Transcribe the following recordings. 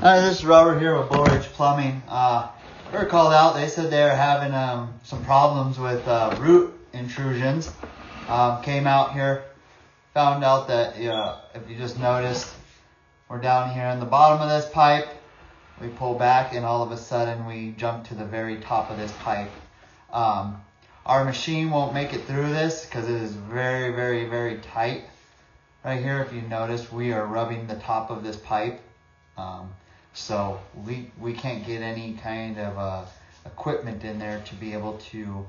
This is Robert here with Bull Ridge Plumbing. We were called out. They said they were having some problems with root intrusions. Came out here, found out that if you just noticed, we're down here in the bottom of this pipe. We pull back and all of a sudden we jump to the very top of this pipe. Our machine won't make it through this because it is very, very, very tight. Right here, if you notice, we are rubbing the top of this pipe. So we can't get any kind of equipment in there to be able to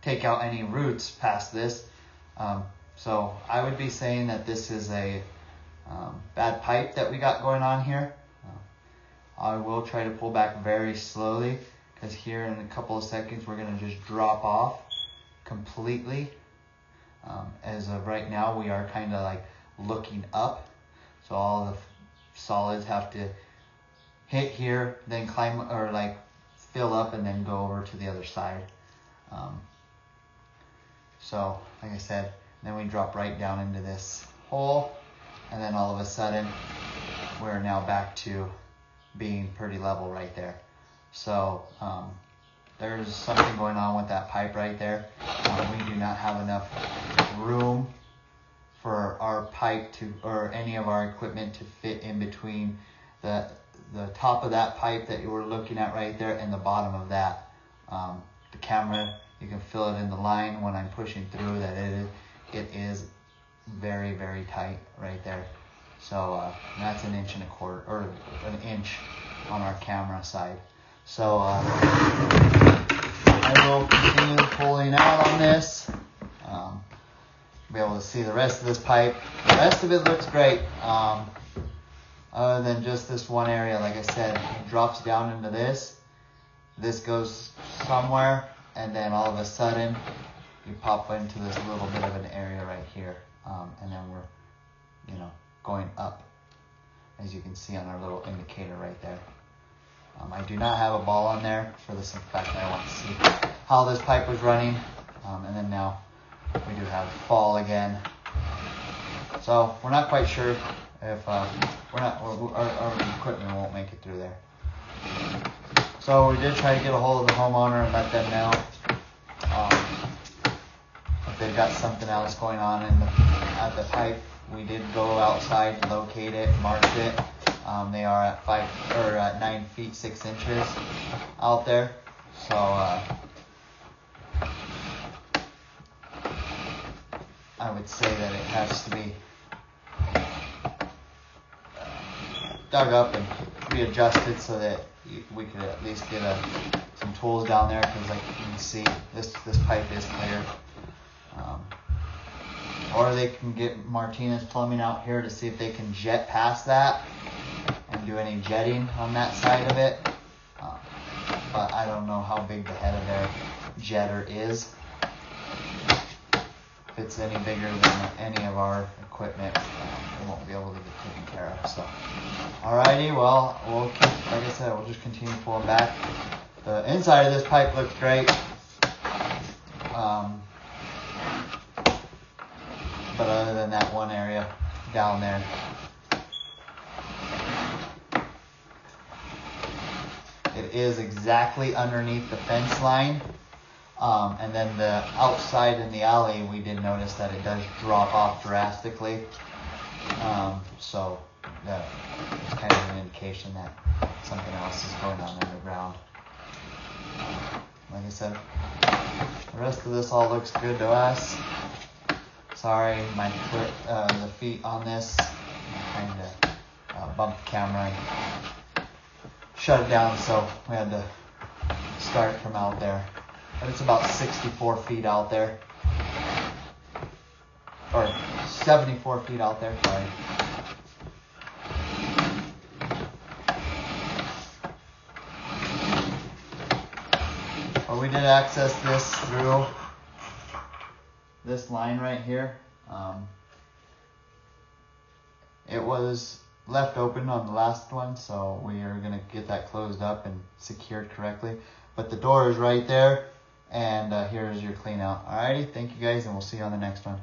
take out any roots past this. So I would be saying that this is a bad pipe that we got going on here. I will try to pull back very slowly because here in a couple of seconds we're going to just drop off completely. As of right now, we are kind of like looking up, so all the solids have to hit here, then climb or like fill up and then go over to the other side. So like I said, then we drop right down into this hole, and then all of a sudden we're now back to being pretty level right there. So there's something going on with that pipe right there. We do not have enough room for our pipe to, or any of our equipment to fit in between the top of that pipe that you were looking at right there and the bottom of that. The camera, you can feel it in the line when I'm pushing through that it is very, very tight right there. So that's 1.25 inches, or 1 inch on our camera side. So I will continue pulling out on this. Be able to see the rest of this pipe. The rest of it looks great. Other than just this one area, like I said, it drops down into this. This goes somewhere, and then all of a sudden, you pop into this little bit of an area right here, and then we're, going up, as you can see on our little indicator right there. I do not have a ball on there for the simple fact that I want to see how this pipe was running, and then now we do have fall again. So we're not quite sure if our equipment won't make it through there. So we did try to get a hold of the homeowner and let them know if they've got something else going on at the pipe. We did go outside, locate it, marked it. They are at 9 feet 6 inches out there. So I would say that it has to be dug up and readjusted so that we could at least get some tools down there, because like you can see, this pipe is clear. Or they can get Martinez Plumbing out here to see if they can jet past that and do any jetting on that side of it. But I don't know how big the head of their jetter is. If it's any bigger than any of our equipment, we won't be able to get taken care of. So, alrighty, well, like I said, we'll just continue pulling back. The inside of this pipe looks great. But other than that one area down there, it is exactly underneath the fence line. And then the outside in the alley, we did notice that it does drop off drastically. So that is kind of an indication that something else is going on underground. Like I said, the rest of this all looks good to us. Sorry, my foot, the feet on this, I kind of bumped the camera and shut it down, so we had to start from out there. But it's about 64 feet out there, or 74 feet out there, sorry. Well, we did access this through this line right here. It was left open on the last one, so we are going to get that closed up and secured correctly. But the door is right there, and here's your clean out. Alrighty, thank you guys, and we'll see you on the next one.